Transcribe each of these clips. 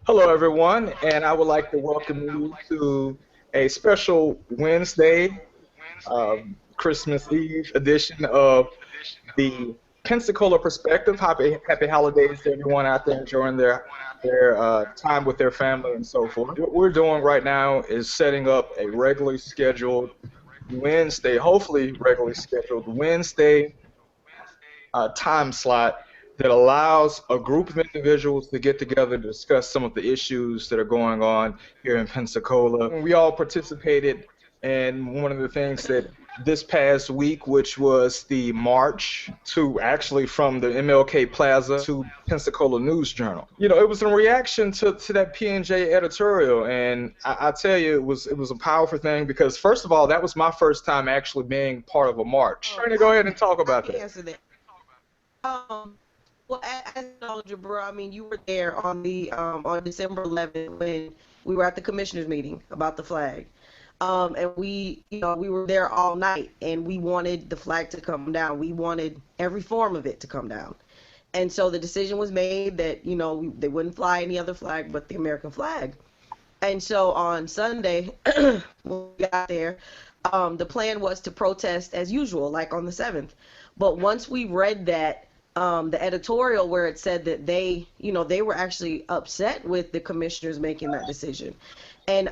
Hello, everyone, and I would like to welcome you to a special Wednesday, Christmas Eve edition of the Pensacola Perspective. Happy holidays to everyone out there enjoying their time with their family and so forth. What we're doing right now is setting up a regularly scheduled Wednesday, hopefully regularly scheduled Wednesday time slot that allows a group of individuals to get together to discuss some of the issues that are going on here in Pensacola. And we all participated in one of the things that this past week, which was the march to actually from the MLK Plaza to Pensacola News Journal. It was in reaction to that P&J editorial, and I tell you, it was a powerful thing because first of all, that was my first time actually being part of a march. I'm trying to go ahead and talk about I can that. answer that. Um, well, as you know, Jabra, I mean, you were there on December 11th when we were at the commissioners meeting about the flag. And we were there all night, and we wanted the flag to come down. We wanted every form of it to come down. And so the decision was made that they wouldn't fly any other flag but the American flag. And so on Sunday, when we got there, the plan was to protest as usual, like on the 7th. But once we read that, the editorial where it said that they were actually upset with the commissioners making that decision. And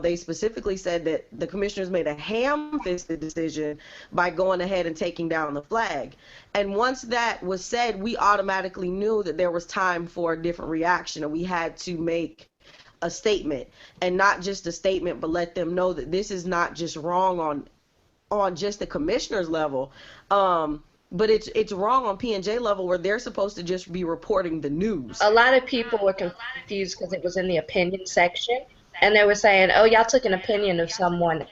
they specifically said that the commissioners made a ham-fisted decision by going ahead and taking down the flag. And once that was said, we automatically knew that there was time for a different reaction, and we had to make a statement, and not just a statement, but let them know that this is not just wrong on just the commissioner's level, but it's wrong on P&J level where they're supposed to just be reporting the news. A lot of people were confused because it was in the opinion section, and they were saying, "Oh, y'all took an opinion of someone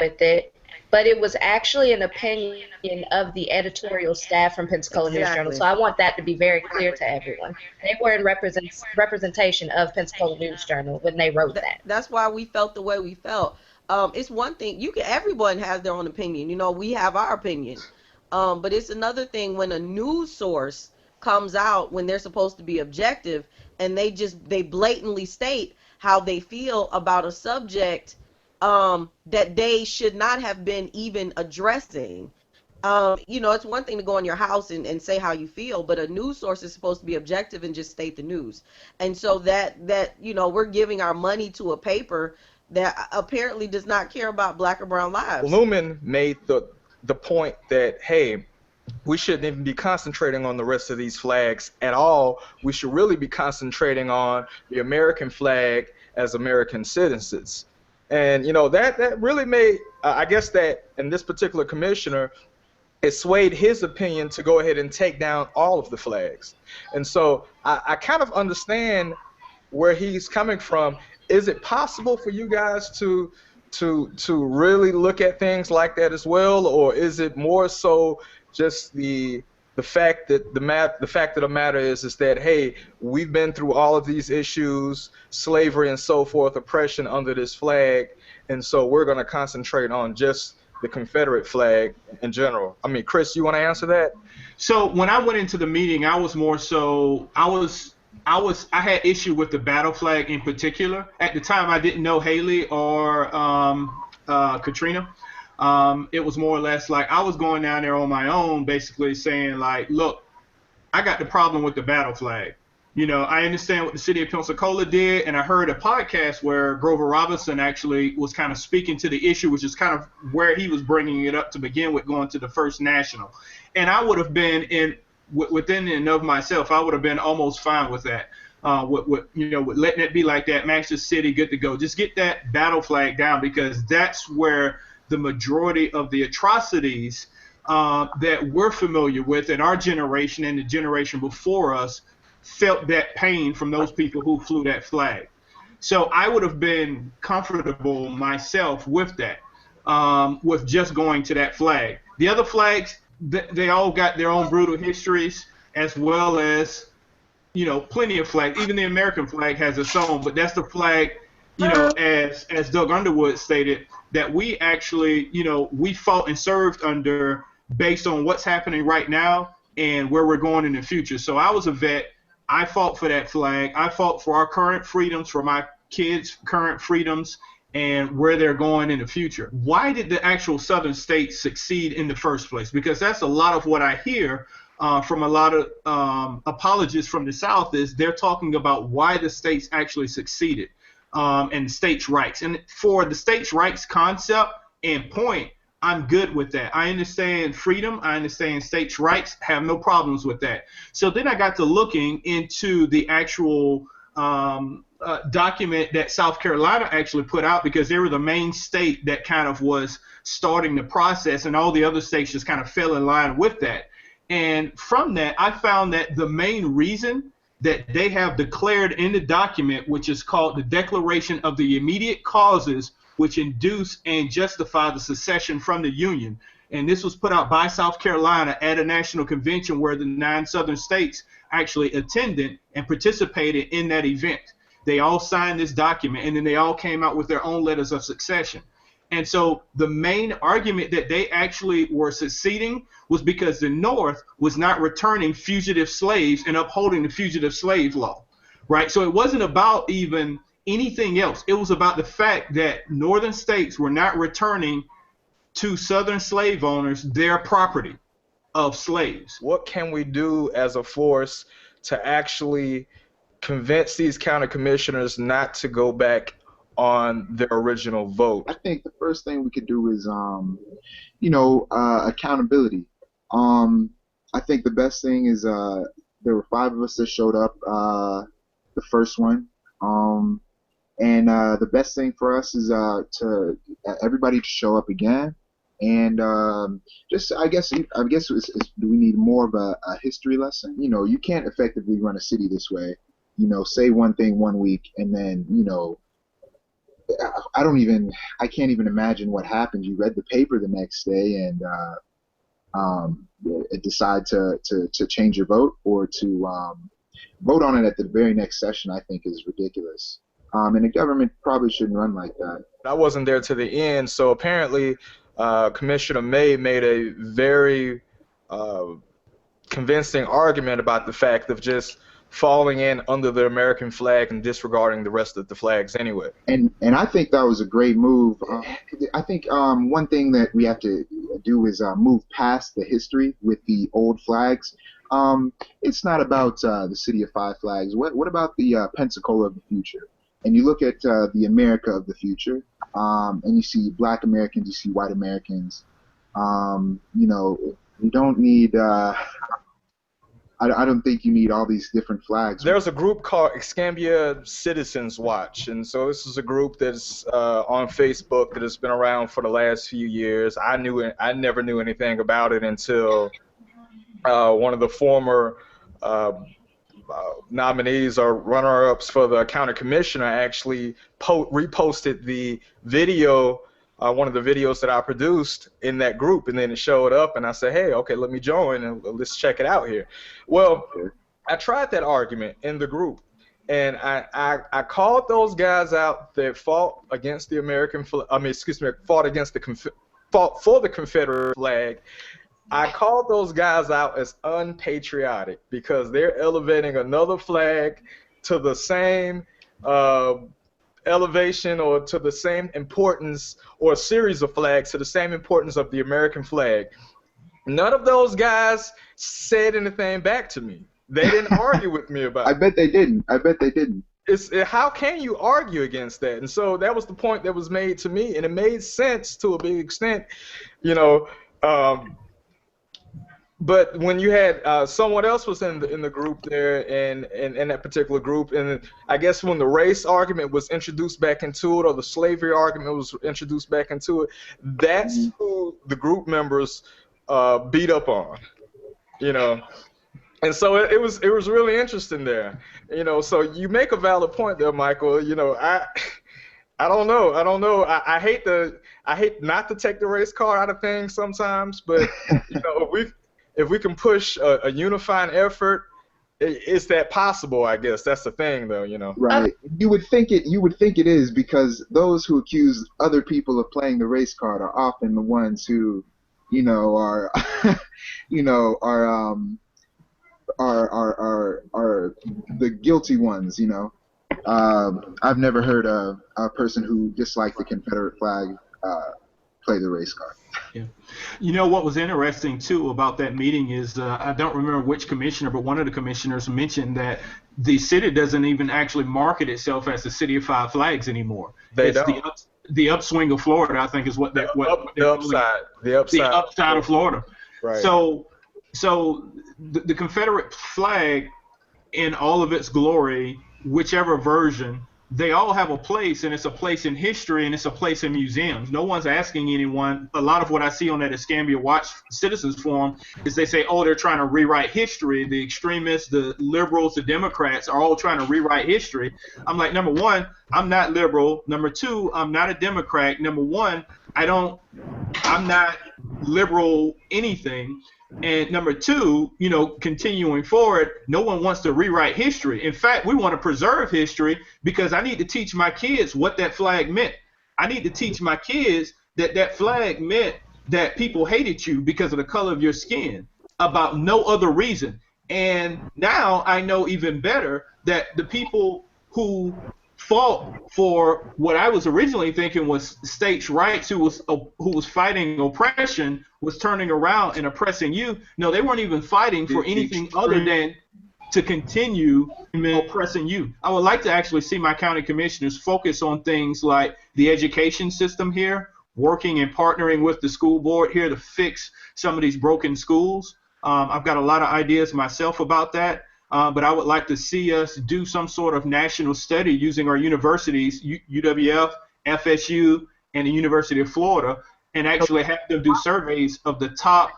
with it," but it was actually an opinion of the editorial staff from Pensacola News Journal. Exactly. So I want that to be very clear to everyone. They were in representation of Pensacola News Journal when they wrote that. That's why we felt the way we felt. It's one thing everyone has their own opinion. We have our opinion. But it's another thing when a news source comes out when they're supposed to be objective, and they blatantly state how they feel about a subject that they should not have been even addressing. It's one thing to go in your house and say how you feel, but a news source is supposed to be objective and just state the news. And so that we're giving our money to a paper that apparently does not care about black or brown lives. Lumen made the point that, hey, we shouldn't even be concentrating on the rest of these flags at all. We should really be concentrating on the American flag as American citizens. And that really made I guess that in this particular commissioner, it swayed his opinion to go ahead and take down all of the flags. And so I kind of understand where he's coming from. Is it possible for you guys to really look at things like that as well, or is it more so just the fact that the fact of the matter is that, hey, we've been through all of these issues, slavery and so forth, oppression under this flag, and so we're going to concentrate on just the Confederate flag in general? I mean, Chris, you want to answer that? So when I went into the meeting, I was more so I had issue with the battle flag in particular. At the time, I didn't know Haley or Katrina. It was more or less like I was going down there on my own, basically saying like, look, I got the problem with the battle flag. I understand what the city of Pensacola did, and I heard a podcast where Grover Robinson actually was kind of speaking to the issue, which is kind of where he was bringing it up to begin with, going to the first national. And I would have been within and of myself, I would have been almost fine with that. With letting it be like that, Manchester City, good to go. Just get that battle flag down, because that's where the majority of the atrocities that we're familiar with in our generation and the generation before us felt that pain from those people who flew that flag. So I would have been comfortable myself with that, with just going to that flag. The other flags, they all got their own brutal histories, as well as, plenty of flags. Even the American flag has its own, but that's the flag, as Doug Underwood stated, that we actually, we fought and served under based on what's happening right now and where we're going in the future. So I was a vet I fought for that flag. I fought for our current freedoms, for my kids' current freedoms, and where they're going in the future. Why did the actual southern states succeed in the first place? Because that's a lot of what I hear from a lot of apologists from the South, is they're talking about why the states actually succeeded and states' rights. And for the states' rights concept and point, I'm good with that. I understand freedom. I understand states' rights. Have no problems with that. So then I got to looking into the actual document that South Carolina actually put out, because they were the main state that kind of was starting the process, and all the other states just kind of fell in line with that. And from that, I found that the main reason that they have declared in the document, which is called the Declaration of the Immediate Causes which induce and justify the secession from the Union. And this was put out by South Carolina at a national convention where the 9 southern states actually attended and participated in that event. They all signed this document, and then they all came out with their own letters of succession. And so the main argument that they actually were seceding was because the North was not returning fugitive slaves and upholding the fugitive slave law, right? So it wasn't about even anything else. It was about the fact that northern states were not returning to southern slave owners their property of slaves. What can we do as a force to actually convince these county commissioners not to go back on their original vote? I think the first thing we could do is, accountability. I think the best thing is there were 5 of us that showed up the first one. And the best thing for us is to everybody to show up again, and just I guess we need more of a history lesson. You can't effectively run a city this way. Say one thing one week and then I can't even imagine what happened. You read the paper the next day and decide to change your vote or to vote on it at the very next session. I think is ridiculous. And the government probably shouldn't run like that. I wasn't there to the end, so apparently Commissioner May made a very convincing argument about the fact of just falling in under the American flag and disregarding the rest of the flags anyway. And I think that was a great move. I think one thing that we have to do is move past the history with the old flags. It's not about the City of 5 Flags. What about the Pensacola of the future? And you look at the America of the future, and you see Black Americans, you see white Americans. You don't need. I don't think you need all these different flags. There's a group called Escambia Citizens Watch, and so this is a group that's on Facebook that has been around for the last few years. I never knew anything about it until one of the former nominees or runner-ups for the county commissioner actually reposted the video, one of the videos that I produced in that group, and then it showed up, and I said, hey, okay, let me join and let's check it out here. Well, I tried that argument in the group, and I called those guys out that fought against the fought for the Confederate flag. I called those guys out as unpatriotic because they're elevating another flag to the same elevation or to the same importance, or a series of flags to the same importance of the American flag. None of those guys said anything back to me. They didn't argue with me about it. I bet they didn't. How can you argue against that? And so that was the point that was made to me, and it made sense to a big extent, But when you had someone else was in the group there, and in that particular group, and I guess when the race argument was introduced back into it, or the slavery argument was introduced back into it, that's who the group members beat up on, And so it was really interesting there, So you make a valid point there, Michael. I don't know. I hate not to take the race card out of things sometimes, but if we can push a unifying effort, is that possible? I guess that's the thing, though. Right. You would think it is, because those who accuse other people of playing the race card are often the ones who, are, are the guilty ones. You know, I've never heard of a person who disliked the Confederate flag play the race card. Yeah. You know what was interesting too about that meeting is I don't remember which commissioner, but one of the commissioners mentioned that the city doesn't even actually market itself as the city of five flags anymore. They It's don't. The upswing of Florida, I think, is what The they're upside. The the upside. upside of Florida. Right. So the Confederate flag in all of its glory, whichever version, they all have a place, and it's a place in history, and it's a place in museums. No one's asking anyone. A lot of what I see on that Escambia Watch Citizens Forum is they say, oh, they're trying to rewrite history. The extremists, the liberals, the Democrats are all trying to rewrite history. I'm like, number one, I'm not liberal. Number two, I'm not a Democrat. Number one, I'm not liberal anything. And number two, you know, continuing forward, no one wants to rewrite history. In fact, we want to preserve history because I need to teach my kids what that flag meant. I need to teach my kids that that flag meant that people hated you because of the color of your skin, about no other reason. And now I know even better that the people who fought for what I was originally thinking was states' rights, who was fighting oppression, was turning around and oppressing you. No, they weren't even fighting for anything other than to continue oppressing you. I would like to actually see my county commissioners focus on things like the education system here, working and partnering with the school board here to fix some of these broken schools. I've got a lot of ideas myself about that. But I would like to see us do some sort of national study using our universities, UWF, FSU, and the University of Florida, and actually have them do surveys of the top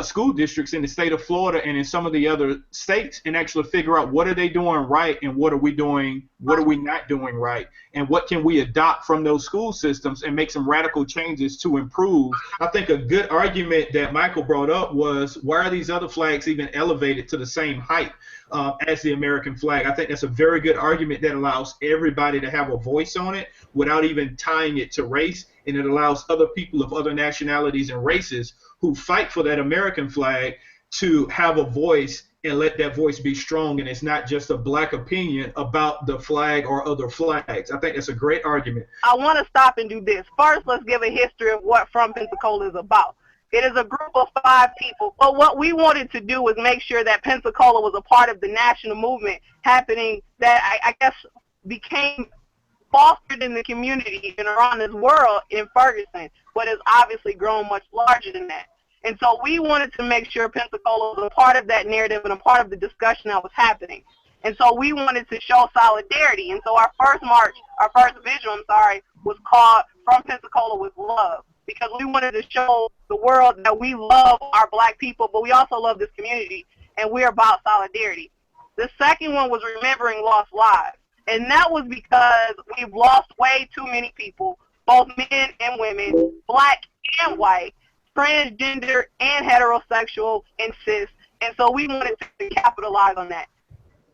school districts in the state of Florida and in some of the other states, and actually figure out what are they doing right and what are we not doing right, and what can we adopt from those school systems and make some radical changes to improve. I think a good argument that Michael brought up was, why are these other flags even elevated to the same height as the American flag? I think that's a very good argument that allows everybody to have a voice on it without even tying it to race, and it allows other people of other nationalities and races who fight for that American flag to have a voice and let that voice be strong, and it's not just a black opinion about the flag or other flags. I think that's a great argument. I want to stop and do this. First, let's give a history of what From Pensacola is about. It is a group of 5 people, but what we wanted to do was make sure that Pensacola was a part of the national movement happening that I guess became fostered in the community and around this world in Ferguson, but has obviously grown much larger than that. And so we wanted to make sure Pensacola was a part of that narrative and a part of the discussion that was happening. And so we wanted to show solidarity. And so our first vigil, was called From Pensacola with Love, because we wanted to show the world that we love our black people, but we also love this community, and we're about solidarity. The second one was Remembering Lost Lives. And that was because we've lost way too many people, both men and women, black and white, transgender and heterosexual and cis. And so we wanted to capitalize on that.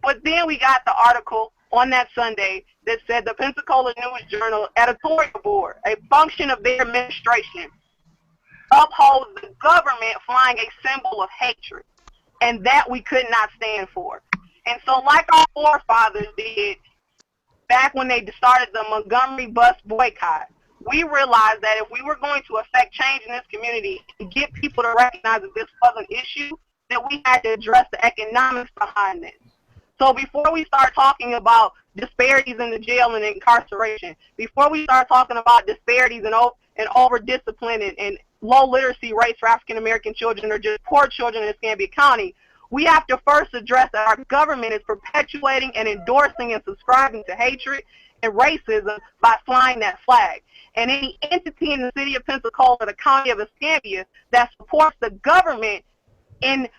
But then we got the article on that Sunday that said the Pensacola News Journal editorial board, a function of their administration, upholds the government flying a symbol of hatred. And that we could not stand for. And so like our forefathers did, back when they started the Montgomery bus boycott, we realized that if we were going to affect change in this community and get people to recognize that this was an issue, that we had to address the economics behind this. So before we start talking about disparities in the jail and incarceration, before we start talking about disparities and over-discipline and low literacy rates for African-American children or just poor children in Escambia County, we have to first address that our government is perpetuating and endorsing and subscribing to hatred and racism by flying that flag. And any entity in the city of Pensacola, the county of Escambia, that supports the government in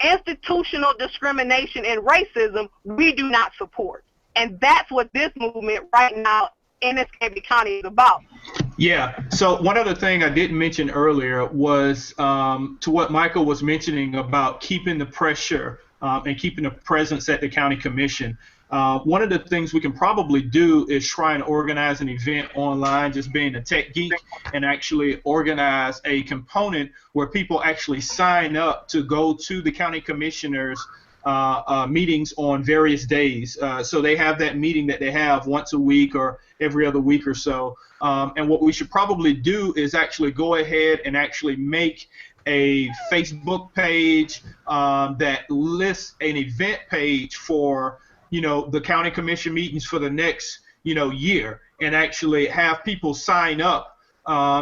institutional discrimination and racism, we do not support. And that's what this movement right now in Escambia County is about. Yeah. So one other thing I didn't mention earlier was to what Michael was mentioning about keeping the pressure and keeping a presence at the county commission. One of the things we can probably do is try and organize an event online, just being a tech geek, and actually organize a component where people actually sign up to go to the county commissioners meetings on various days. So they have that meeting that they have once a week or every other week or so. And what we should probably do is actually go ahead and actually make a Facebook page that lists an event page for, the county commission meetings for the next, year, and actually have people sign up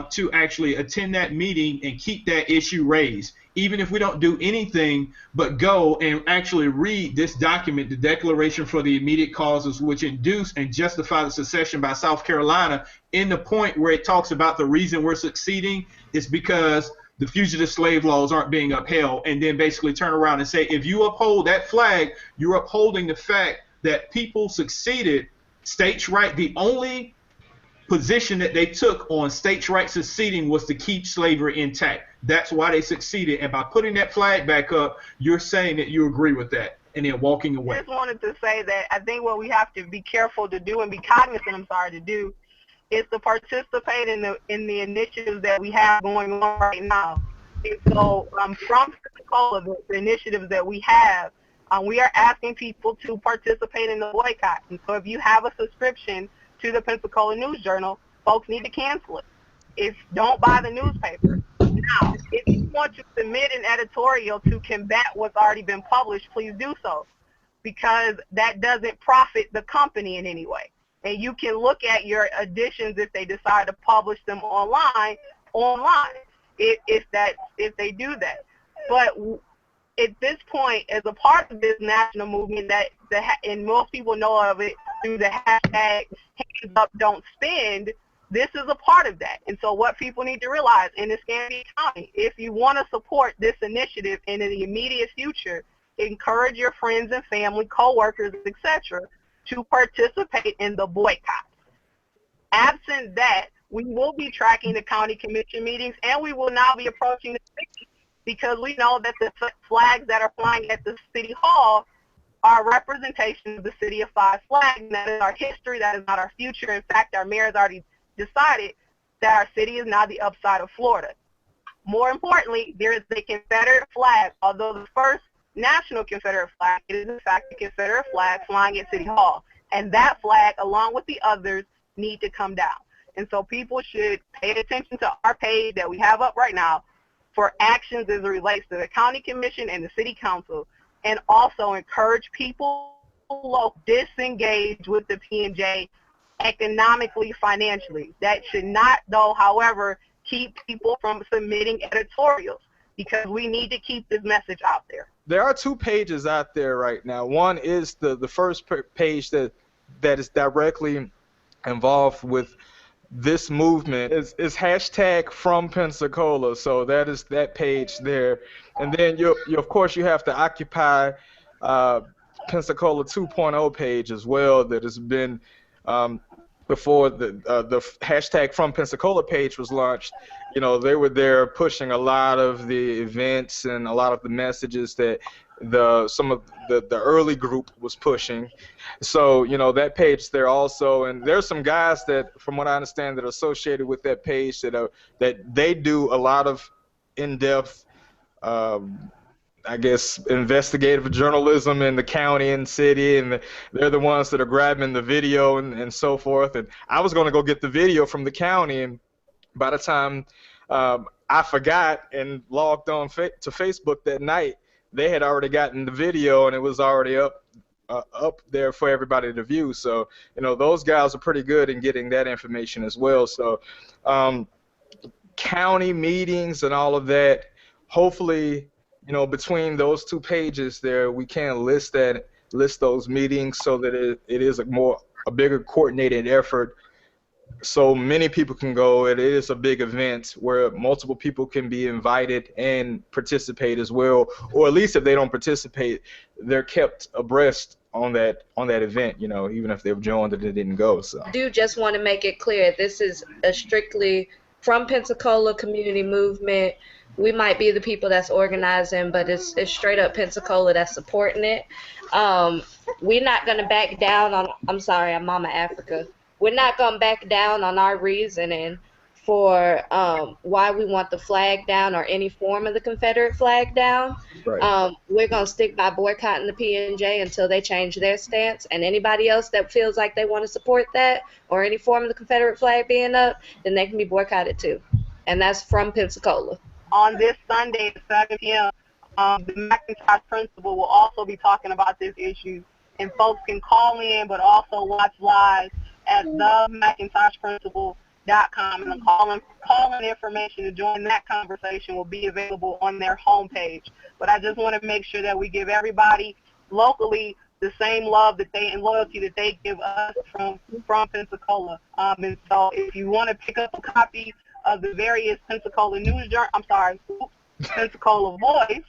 to actually attend that meeting and keep that issue raised. Even if we don't do anything but go and actually read this document, the Declaration for the Immediate Causes which induce and justify the secession by South Carolina, in the point where it talks about the reason we're succeeding is because the fugitive slave laws aren't being upheld, and then basically turn around and say, if you uphold that flag, you're upholding the fact that people succeeded states' right. The only position that they took on states' rights succeeding was to keep slavery intact. That's why they succeeded. And by putting that flag back up, you're saying that you agree with that and then walking away. I just wanted to say that I think what we have to be careful to do and be cognizant, to do, is to participate in the initiatives that we have going on right now. And so from Pensacola, the initiatives that we have, we are asking people to participate in the boycott. And so if you have a subscription to the Pensacola News Journal, folks need to cancel it. Don't buy the newspaper. Now, if you want to submit an editorial to combat what's already been published, please do so, because that doesn't profit the company in any way. And you can look at your editions if they decide to publish them online, if they do that. But at this point, as a part of this national movement and most people know of it through the hashtag Hands Up Don't Spend, this is a part of that. And so what people need to realize in Escambia County, if you want to support this initiative in the immediate future, encourage your friends and family, co-workers, etc., to participate in the boycott. Absent that, we will be tracking the county commission meetings, and we will now be approaching the city, because we know that the flags that are flying at the city hall are representation of the City of Five Flags. And that is our history. That is not our future. In fact, our mayor has already decided that our city is now the upside of Florida. More importantly, there is the Confederate flag. Although the first national Confederate flag, it is in fact the Confederate flag flying at City Hall. And that flag, along with the others, need to come down. And so people should pay attention to our page that we have up right now for actions as it relates to the county commission and the city council, and also encourage people to disengage with the P&J economically, financially. That should not, though, however, keep people from submitting editorials, because we need to keep this message out there. There are two pages out there right now. One is the first page that is directly involved with this movement is hashtag from Pensacola, so that is that page there. And then you of course you have to occupy Pensacola 2.0 page as well, that has been before the hashtag from Pensacola page was launched. They were there pushing a lot of the events and a lot of the messages that some of the early group was pushing. So that page there also, and there's some guys that, from what I understand, that are associated with that page that they do a lot of in-depth I guess investigative journalism in the county and city, and they're the ones that are grabbing the video and so forth. And I was going to go get the video from the county, and by the time I forgot and logged on to Facebook that night, they had already gotten the video, and it was already up there for everybody to view. So those guys are pretty good in getting that information as well. So county meetings and all of that, hopefully between those two pages there, we can list those meetings so that it is a bigger coordinated effort, so many people can go. It is a big event where multiple people can be invited and participate as well, or at least if they don't participate, they're kept abreast on that event, even if they've joined and they didn't go. So I do just want to make it clear, this is a strictly from Pensacola community movement. We might be the people that's organizing, but it's straight up Pensacola that's supporting it. We're not going to back down on, I'm sorry, I'm Mama Africa. We're not going to back down on our reasoning for why we want the flag down or any form of the Confederate flag down. Right. We're going to stick by boycotting the PNJ until they change their stance. And anybody else that feels like they want to support that or any form of the Confederate flag being up, then they can be boycotted too. And that's from Pensacola. On this Sunday at 7 p.m., the Macintosh principal will also be talking about this issue. And folks can call in, but also watch live at themacintoshprincipal.com. And the call-in information to join that conversation will be available on their homepage. But I just want to make sure that we give everybody locally the same love that they and loyalty that they give us from Pensacola. And so if you want to pick up a copy of the various Pensacola Pensacola Voice,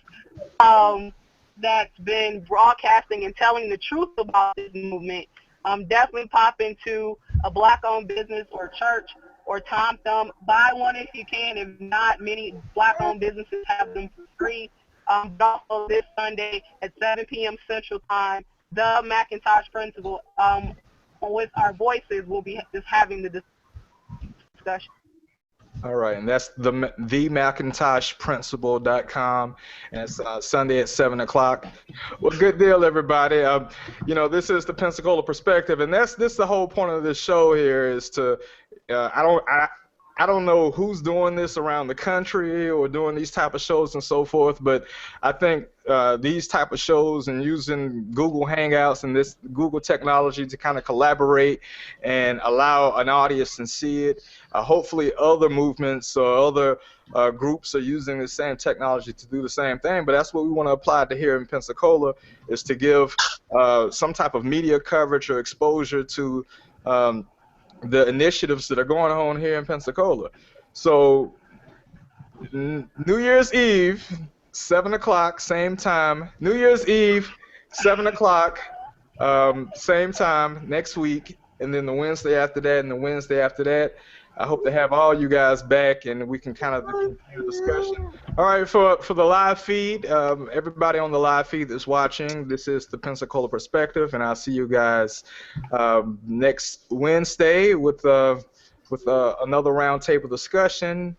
that's been broadcasting and telling the truth about this movement, definitely pop into a black-owned business or church or Tom Thumb. Buy one if you can. If not, many black-owned businesses have them for free. But also this Sunday at 7 p.m. Central Time, the Macintosh Principal, with our voices, will be just having the discussion. All right, and that's themacintoshprincipal.com, and it's Sunday at 7 o'clock. Well, good deal, everybody. You know, this is the Pensacola Perspective, and this the whole point of this show here is to, I don't know who's doing this around the country or doing these type of shows and so forth, but I think these type of shows and using Google Hangouts and this Google technology to kind of collaborate and allow an audience to see it. Hopefully other movements or other groups are using the same technology to do the same thing, but that's what we want to apply to here in Pensacola, is to give some type of media coverage or exposure to the initiatives that are going on here in Pensacola. So New Year's Eve, 7 o'clock, same time. New Year's Eve, 7 o'clock, same time next week, and then the Wednesday after that and the Wednesday after that. I hope to have all you guys back and we can kind of continue the discussion. All right, for the live feed, everybody on the live feed that's watching, this is the Pensacola Perspective, and I'll see you guys next Wednesday with another roundtable discussion.